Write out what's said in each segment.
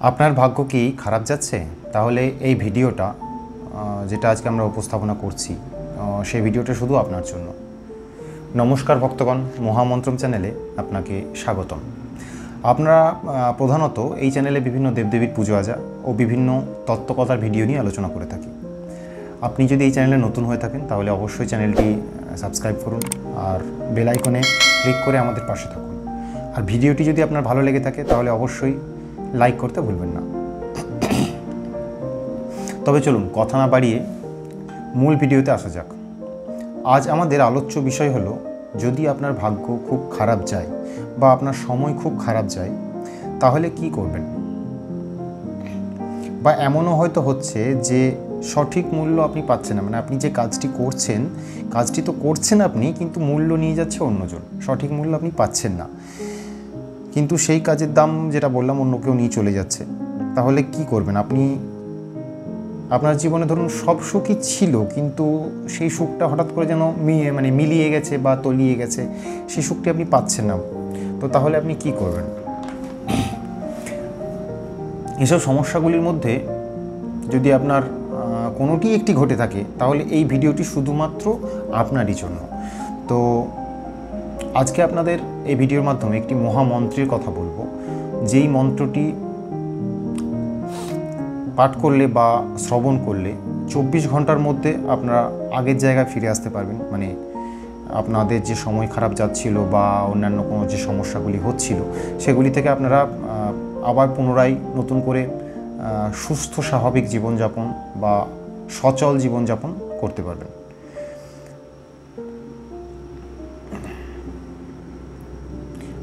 আপনার ভাগ্য কি খারাপ যাচ্ছে? তাহলে এই ভিডিওটা যেটা আজকে আমরা উপস্থাপনা করছি সেই ভিডিওটা শুধু আপনার জন্য। নমস্কার ভক্তগণ, মহামন্ত্রম চ্যানেলে আপনাকে স্বাগতম। আপনারা প্রধানত এই চ্যানেলে বিভিন্ন দেবদেবীর পুজো আজা ও বিভিন্ন তত্ত্বকথার ভিডিও নিয়ে আলোচনা করে থাকি। আপনি যদি এই চ্যানেলে নতুন হয়ে থাকেন তাহলে অবশ্যই চ্যানেলটি সাবস্ক্রাইব করুন আর বেল আইকনে ক্লিক করে আমাদের পাশে থাকুন। আর ভিডিওটি যদি আপনার ভালো লেগে থাকে তাহলে অবশ্যই লাইক করতে ভুলবেন না। তবে চলুন কথা না বাড়িয়ে মূল ভিডিওতে আসা যাক। আজ আমাদের আলোচ্য বিষয় হলো, যদি আপনার ভাগ্য খুব খারাপ যায় বা আপনার সময় খুব খারাপ যায় তাহলে কি করবেন। বা এমনও হয়তো হচ্ছে যে সঠিক মূল্য আপনি পাচ্ছেন না, মানে আপনি যে কাজটি করছেন, কাজটি তো করছেন আপনি, কিন্তু মূল্য নিয়ে যাচ্ছে অন্যজন, সঠিক মূল্য আপনি পাচ্ছেন না, কিন্তু সেই কাজের দাম যেটা বললাম অন্য কেউ নিয়ে চলে যাচ্ছে। তাহলে কি করবেন আপনি? আপনার জীবনে ধরুন সব সুখই ছিল, কিন্তু সেই সুখটা হঠাৎ করে যেন মিলিয়ে গেছে বা তলিয়ে গেছে, সেই সুখটি আপনি পাচ্ছেন না। তো তাহলে আপনি কি করবেন? এসব সমস্যাগুলির মধ্যে যদি আপনার কোনোটি একটি ঘটে থাকে তাহলে এই ভিডিওটি শুধুমাত্র আপনারই জন্য। তো আজকে আপনাদের এই ভিডিওর মাধ্যমে একটি মহামন্ত্রের কথা বলবো, যেই মন্ত্রটি পাঠ করলে বা শ্রবণ করলে 24 ঘন্টার মধ্যে আপনারা আগের জায়গায় ফিরে আসতে পারবেন। মানে আপনাদের যে সময় খারাপ যাচ্ছিল বা অন্যান্য কোনো যে সমস্যাগুলি হচ্ছিল সেগুলি থেকে আপনারা আবার পুনরায় নতুন করে সুস্থ স্বাভাবিক জীবনযাপন বা সচল জীবনযাপন করতে পারবেন।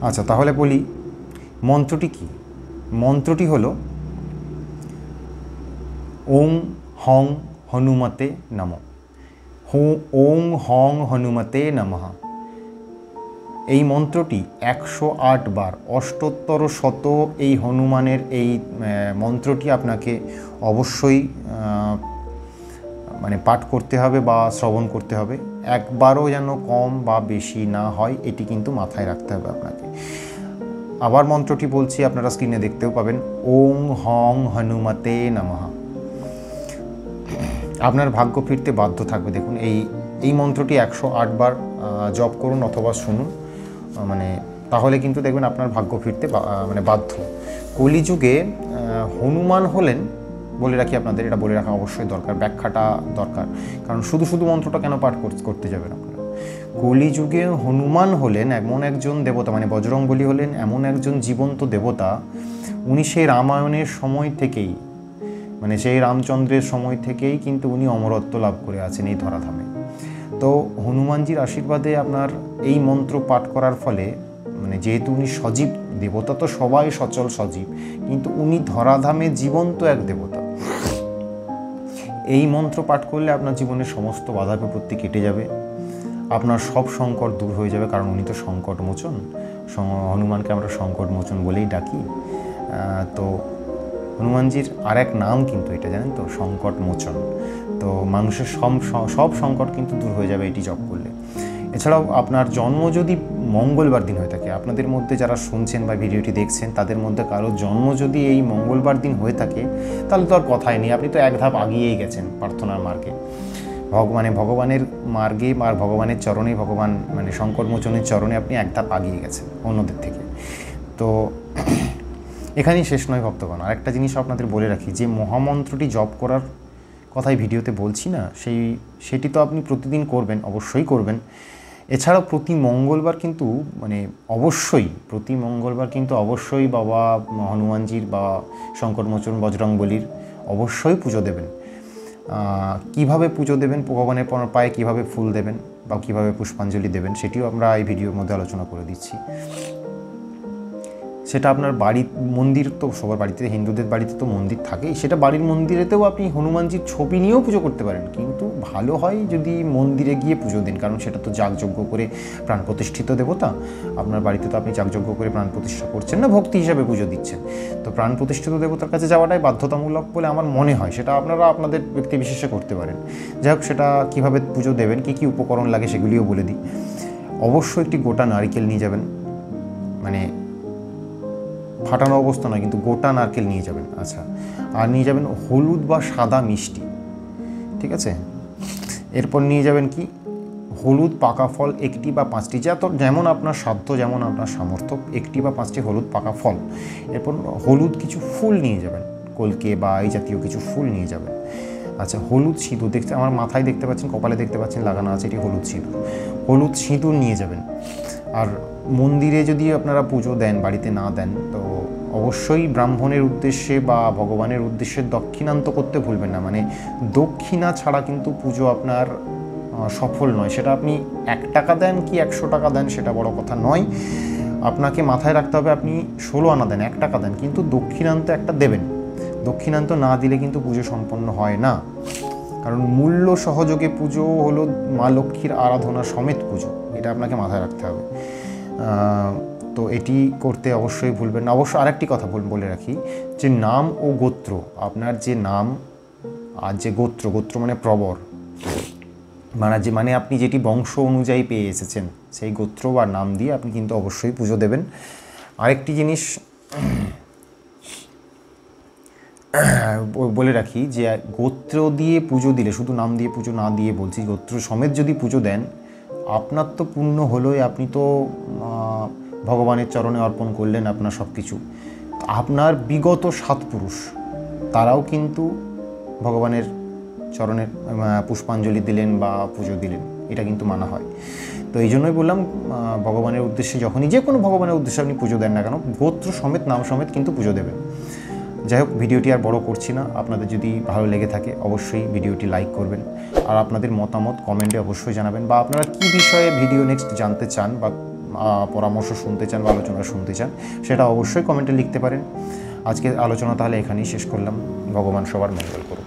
আচ্ছা, তাহলে বলি মন্ত্রটি কি। মন্ত্রটি হলো ওং হং হনুমতে নমঃ। ওং হং হনুমতে নমঃ। এই মন্ত্রটি 108 বার, অষ্টোত্তর শত এই হনুমানের এই মন্ত্রটি আপনাকে অবশ্যই পাঠ করতে হবে বা শ্রবণ করতে হবে। একবারও যেন কম বা বেশি না হয়, এটি কিন্তু মাথায় রাখতে হবে আপনাকে। আবার মন্ত্রটি বলছি, আপনারা স্ক্রিনে দেখতেও পাবেন, ওং হং হনুমতে নমঃ। আপনার ভাগ্য ফিরতে বাধ্য থাকবে। দেখুন এই মন্ত্রটি 108 বার জপ করুন অথবা শুনুন, তাহলে কিন্তু দেখবেন আপনার ভাগ্য ফিরতে বাধ্য। কলিযুগে হনুমান হলেন, বলে রাখি আপনাদের, এটা বলে রাখা অবশ্যই দরকার, ব্যাখ্যাটা দরকার, কারণ শুধু শুধু মন্ত্রটা কেন পাঠ করতে যাবেন আপনারা। কলিযুগে হনুমান হলেন এমন একজন দেবতা, বজরংবলী হলেন এমন একজন জীবন্ত দেবতা, উনি সেই রামায়ণের সময় থেকেই, সেই রামচন্দ্রের সময় থেকেই কিন্তু উনি অমরত্ব লাভ করে আছেন এই ধরাধামে। তো হনুমানজির আশীর্বাদে আপনার এই মন্ত্র পাঠ করার ফলে, যেহেতু উনি সজীব দেবতা, তো সবাই সচল সজীব, কিন্তু উনি ধরাধামে জীবন্ত এক দেবতা। এই মন্ত্র পাঠ করলে আপনার জীবনের সমস্ত বাধা বিপত্তি কেটে যাবে, আপনার সব সংকট দূর হয়ে যাবে, কারণ উনি তো সংকট মোচন। হনুমানকে আমরা সংকট মোচন বলেই ডাকি। তো হনুমানজির আর এক নাম কিন্তু এটা, জানেন তো, সংকট মোচন। তো মানুষের সব সংকট কিন্তু দূর হয়ে যাবে এটি জপ করলে। এছাড়াও আপনার জন্ম যদি মঙ্গলবার দিন হয়ে থাকে, আপনাদের মধ্যে যারা শুনছেন বা ভিডিওটি দেখছেন তাদের মধ্যে কারো জন্ম যদি এই মঙ্গলবার দিন হয়ে থাকে, তাহলে তো আর কথাই নেই, আপনি তো এক ধাপ আগিয়েই গেছেন প্রার্থনার মার্গে। ভগবানের মার্গে আর ভগবানের চরণে, ভগবান সংকট মোচনের চরণে আপনি এক ধাপ আগিয়ে গেছেন অন্যদের থেকে। তো এখানেই শেষ নয় ভক্তগণ, আরেকটা জিনিস আপনাদের বলে রাখি, যে মহামন্ত্রটি জপ করার কথাই ভিডিওতে বলছি না, সেটি তো আপনি প্রতিদিন করবেন, অবশ্যই করবেন। এছাড়াও প্রতি মঙ্গলবার কিন্তু অবশ্যই বাবা হনুমানজির বা সংকটমোচন বজরংবলীর অবশ্যই পুজো দেবেন। কিভাবে পুজো দেবেন, ভগবানের পায়ে কিভাবে ফুল দেবেন বা কিভাবে পুষ্পাঞ্জলি দেবেন, সেটিও আমরা এই ভিডিওর মধ্যে আলোচনা করে দিচ্ছি। সেটা আপনার মন্দির তো সবার বাড়িতে, হিন্দুদের বাড়িতে তো মন্দির থাকেই, সেটা বাড়ির মন্দিরেতেও আপনি হনুমানজির ছবি নিয়েও পুজো করতে পারেন, কিন্তু ভালো হয় যদি মন্দিরে গিয়ে পুজো দেন, কারণ সেটা তো যাগযজ্ঞ করে প্রাণ প্রতিষ্ঠিত দেবতা। আপনার বাড়িতে তো আপনি যাগযজ্ঞ করে প্রাণ প্রতিষ্ঠা করছেন না, ভক্তি হিসাবে পুজো দিচ্ছেন। তো প্রাণ প্রতিষ্ঠিত দেবতার কাছে যাওয়াটাই বাধ্যতামূলক বলে আমার মনে হয়, সেটা আপনারা আপনাদের ব্যক্তি বিশেষে করতে পারেন। যাই হোক, সেটা কীভাবে পুজো দেবেন, কী কী উপকরণ লাগে সেগুলিও বলে দিই। অবশ্যই একটি গোটা নারকেল নিয়ে যাবেন, ফাটানো অবস্থা নয়, কিন্তু গোটা নারকেল নিয়ে যাবেন। আচ্ছা, আর নিয়ে যাবেন হলুদ বা সাদা মিষ্টি, ঠিক আছে। এরপর নিয়ে যাবেন কি, হলুদ পাকা ফল 1টি বা 5টি, যেমন আপনার সাধ্য, যেমন আপনার সামর্থ্য, 1টি বা 5টি হলুদ পাকা ফল। এরপর হলুদ কিছু ফুল নিয়ে যাবেন, কলকে বা এই জাতীয় কিছু ফুল নিয়ে যাবেন। আচ্ছা, হলুদ সিঁদুর, দেখতে আমার মাথায় দেখতে পাচ্ছেন, কপালে দেখতে পাচ্ছেন লাগানো আছে, এটি হলুদ সিঁদুর। হলুদ সিঁদুর নিয়ে যাবেন। আর মন্দিরে যদি আপনারা পুজো দেন, বাড়িতে না দেন, তো অবশ্যই ব্রাহ্মণের উদ্দেশ্যে বা ভগবানের উদ্দেশ্যে দক্ষিণান্ত করতে ভুলবেন না। মানে দক্ষিণা ছাড়া কিন্তু পুজো আপনার সফল নয়। সেটা আপনি 1 টাকা দেন কি 100 টাকা দেন সেটা বড় কথা নয়, আপনাকে মাথায় রাখতে হবে আপনি 16 আনা দেন, 1 টাকা দেন, কিন্তু দক্ষিণান্ত একটা দেবেন। দক্ষিণান্ত না দিলে কিন্তু পুজো সম্পন্ন হয় না, কারণ মূল্য সহযোগে পুজো হলো মা লক্ষ্মীর আরাধনা সমেত পুজো, এটা আপনাকে মাথায় রাখতে হবে। তো এটি করতে অবশ্যই ভুলবেন না। অবশ্য আরেকটি কথা বলে রাখি, যে নাম ও গোত্র, আপনার যে নাম আর যে গোত্র, গোত্র মানে প্রবর, মানে আপনি যেটি বংশ অনুযায়ী পেয়ে এসেছেন, সেই গোত্র বা নাম দিয়ে আপনি কিন্তু অবশ্যই পুজো দেবেন। আরেকটি জিনিস বলে রাখি, যে গোত্র দিয়ে পুজো দিলে, শুধু নাম দিয়ে পুজো না দিয়ে বলছি, গোত্র সমেত যদি পুজো দেন, আপনার তো পুণ্য হলোই, আপনি তো ভগবানের চরণে অর্পণ করলেন আপনার সব কিছু। আপনার বিগত 7 পুরুষ তারাও কিন্তু ভগবানের চরণের পুষ্পাঞ্জলি দিলেন বা পুজো দিলেন, এটা কিন্তু মানা হয়। তো এই জন্যই বললাম, ভগবানের উদ্দেশ্যে যখনই যে কোনো ভগবানের উদ্দেশ্যে আপনি পুজো দেন না কেন, গোত্র সমেত নাম সমেত কিন্তু পুজো দেবেন। যাই হোক, ভিডিওটি আর বড় করছি না। আপনাদের যদি ভালো লেগে থাকে অবশ্যই ভিডিওটি লাইক করবেন, আর আপনাদের মতামত কমেন্টে অবশ্যই জানাবেন, বা আপনারা কী বিষয়ে ভিডিও নেক্সট জানতে চান বা পরামর্শ শুনতে চান বা আলোচনা শুনতে চান, সেটা অবশ্যই কমেন্টে লিখতে পারেন। আজকের আলোচনা তাহলে এখানেই শেষ করলাম। ভগবান সবার মঙ্গল করুন।